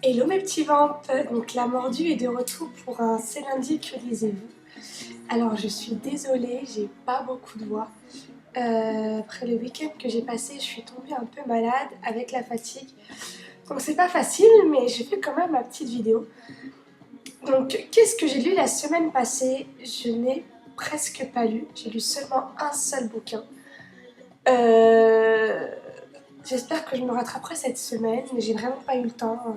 Hello mes petits vampes, donc la mordue est de retour pour un C'est lundi que lisez-vous. Alors je suis désolée, j'ai pas beaucoup de voix. Après le week-end que j'ai passé, je suis tombée un peu malade avec la fatigue. Donc c'est pas facile, mais j'ai fait quand même ma petite vidéo. Donc qu'est-ce que j'ai lu la semaine passée? Je n'ai presque pas lu, j'ai lu seulement un seul bouquin. J'espère que je me rattraperai cette semaine, mais j'ai vraiment pas eu le temps.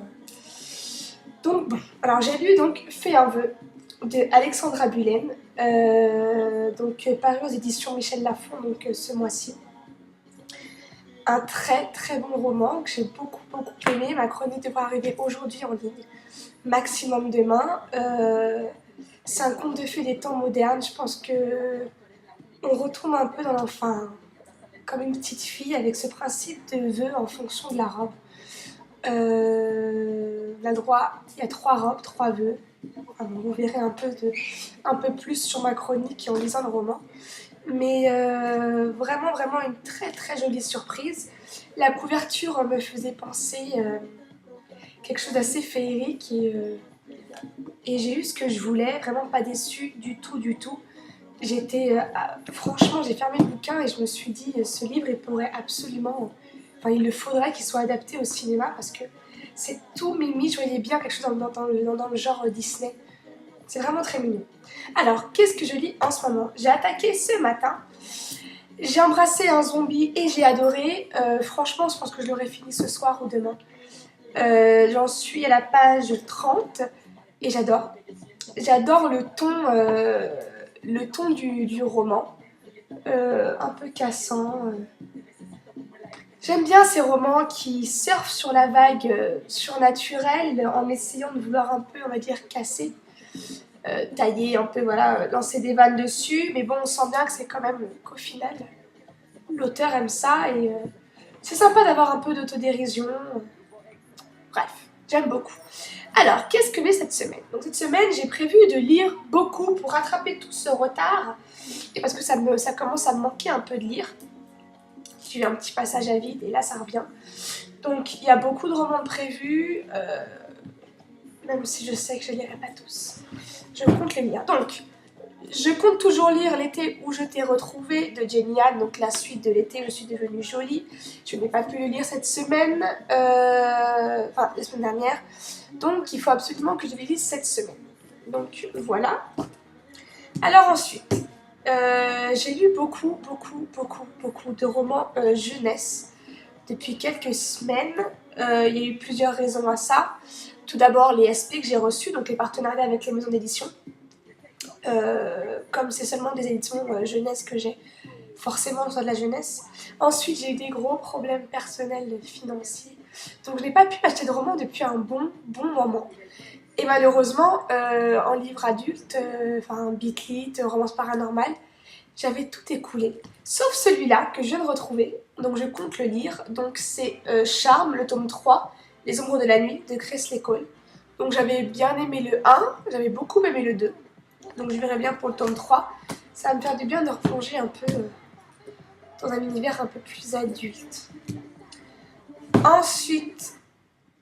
Donc bon, alors j'ai lu donc Fais un vœu de Alexandra Bulaine, paru aux éditions Michel Lafon ce mois-ci. Un très très bon roman que j'ai beaucoup aimé. Ma chronique devrait arriver aujourd'hui en ligne, maximum demain. C'est un conte de fées des temps modernes. Je pense que on retrouve un peu dans l'enfant, comme une petite fille avec ce principe de vœu en fonction de la robe. On a le droit, il y a 3 robes, 3 vœux. Enfin, vous verrez un peu plus sur ma chronique en lisant le roman. Mais vraiment une très jolie surprise. La couverture me faisait penser quelque chose d'assez féerique et j'ai eu ce que je voulais, vraiment pas déçue du tout. Franchement, j'ai fermé le bouquin et je me suis dit, ce livre, il pourrait absolument... Enfin, il le faudrait qu'il soit adapté au cinéma parce que c'est tout mimi. Je voyais bien quelque chose dans le genre Disney. C'est vraiment très mignon. Alors, qu'est-ce que je lis en ce moment? J'ai attaqué ce matin. J'ai embrassé un zombie et j'ai adoré. Franchement, je pense que je l'aurai fini ce soir ou demain. J'en suis à la page 30 et j'adore. J'adore le ton du roman. Un peu cassant. J'aime bien ces romans qui surfent sur la vague surnaturelle en essayant de vouloir un peu, on va dire, casser. Tailler un peu, voilà, lancer des vannes dessus, mais bon, on sent bien que c'est quand même qu'au final, l'auteur aime ça et c'est sympa d'avoir un peu d'autodérision. Bref, j'aime beaucoup. Alors, qu'est-ce que j'ai cette semaine? Donc cette semaine, j'ai prévu de lire beaucoup pour rattraper tout ce retard et parce que ça commence à me manquer un peu de lire. J'ai eu un petit passage à vide et là, ça revient. Donc, il y a beaucoup de romans prévus, même si je sais que je ne lirai pas tous. Je compte les lire. Donc, je compte toujours lire L'été où je t'ai retrouvé de Jenny Han, donc la suite de L'été où je suis devenue jolie. Je n'ai pas pu le lire cette semaine, enfin la semaine dernière, donc il faut absolument que je le lise cette semaine. Donc voilà. Alors ensuite, j'ai lu beaucoup de romans jeunesse depuis quelques semaines. Il y a eu plusieurs raisons à ça. Tout d'abord les SP que j'ai reçus, donc les partenariats avec les maisons d'édition. Comme c'est seulement des éditions jeunesse que j'ai, forcément soit de la jeunesse. Ensuite, j'ai eu des gros problèmes personnels financiers, donc je n'ai pas pu m'acheter de romans depuis un bon moment. Et malheureusement, en livre adulte, enfin Bitlit, romance paranormale, j'avais tout écoulé. Sauf celui-là que je viens de retrouver, donc je compte le lire. Donc c'est Charme, le tome 3, Les ombres de la nuit, de Chris Cole. Donc j'avais bien aimé le 1, j'avais beaucoup aimé le 2. Donc je verrai bien pour le tome 3. Ça va me faire du bien de replonger un peu dans un univers un peu plus adulte. Ensuite,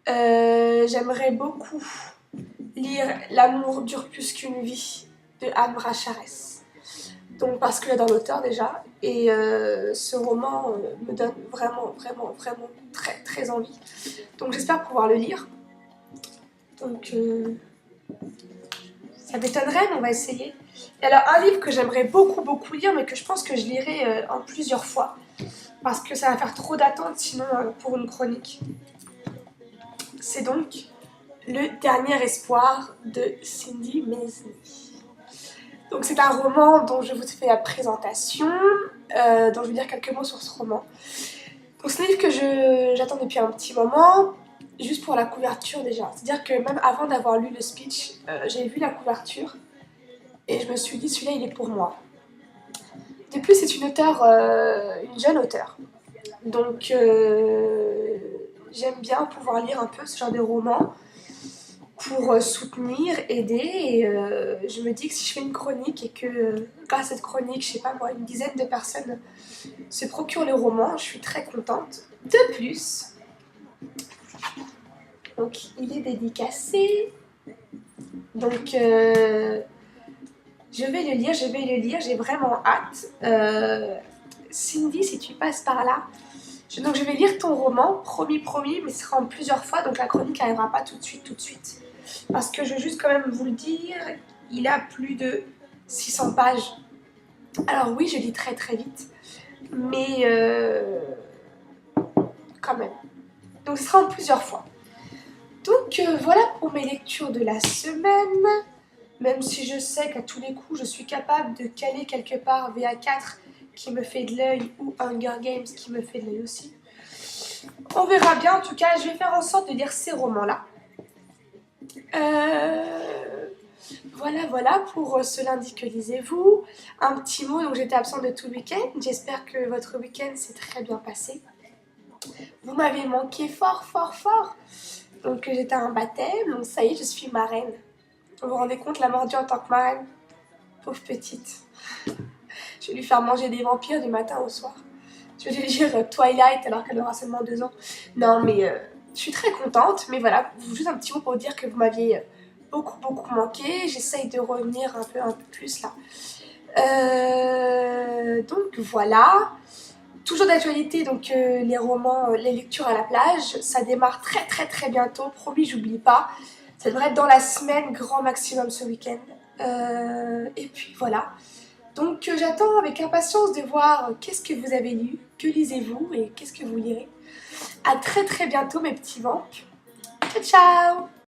j'aimerais beaucoup lire L'amour dure plus qu'une vie de Anne Bracharès. Donc parce que j'adore l'auteur déjà. Et ce roman me donne vraiment très envie. Donc j'espère pouvoir le lire. Donc ça m'étonnerait, mais on va essayer. Et alors, un livre que j'aimerais beaucoup lire, mais que je pense que je lirai en plusieurs fois, parce que ça va faire trop d'attente sinon pour une chronique. C'est donc Le Dernier Espoir de Cindy Mesny. Donc c'est un roman dont je vous fais la présentation, dont je vais dire quelques mots sur ce roman. Donc c'est un livre que j'attends depuis un petit moment, juste pour la couverture déjà. C'est-à-dire que même avant d'avoir lu le speech, j'ai vu la couverture et je me suis dit celui-là il est pour moi. De plus c'est une jeune auteure. Donc j'aime bien pouvoir lire un peu ce genre de roman pour soutenir, aider et je me dis que si je fais une chronique et que grâce à cette chronique, je sais pas moi, une dizaine de personnes se procurent le roman, je suis très contente. De plus, Donc il est dédicacé. Donc je vais le lire, j'ai vraiment hâte. Cindy, si tu passes par là, donc je vais lire ton roman, promis, mais ce sera en plusieurs fois, donc la chronique n'arrivera pas tout de suite. Parce que je veux juste quand même vous le dire, il a plus de 600 pages. Alors oui, je lis très vite, mais quand même. Donc ce sera en plusieurs fois. Donc voilà pour mes lectures de la semaine. Même si je sais qu'à tous les coups, je suis capable de caler quelque part VA4 qui me fait de l'œil ou Hunger Games qui me fait de l'œil aussi. On verra bien. En tout cas, je vais faire en sorte de lire ces romans-là. Voilà pour ce lundi que lisez-vous. Un petit mot, donc j'étais absente de tout le week-end. J'espère que votre week-end s'est très bien passé. Vous m'avez manqué fort. Donc j'étais à un baptême, donc ça y est, je suis marraine. Vous vous rendez compte, la mordue en tant que marraine? Pauvre petite. Je vais lui faire manger des vampires du matin au soir. Je vais lui dire Twilight alors qu'elle aura seulement 2 ans. Non mais je suis très contente, mais voilà, juste un petit mot pour dire que vous m'aviez beaucoup manqué. J'essaye de revenir un peu plus là. Donc voilà. Toujours d'actualité, donc les romans, les lectures à la plage, ça démarre très bientôt, promis, j'oublie pas. Ça devrait être dans la semaine, grand maximum ce week-end. Et puis voilà. Donc j'attends avec impatience de voir qu'est-ce que vous avez lu, que lisez-vous et qu'est-ce que vous lirez. À très bientôt mes petits vampes. Ciao ciao!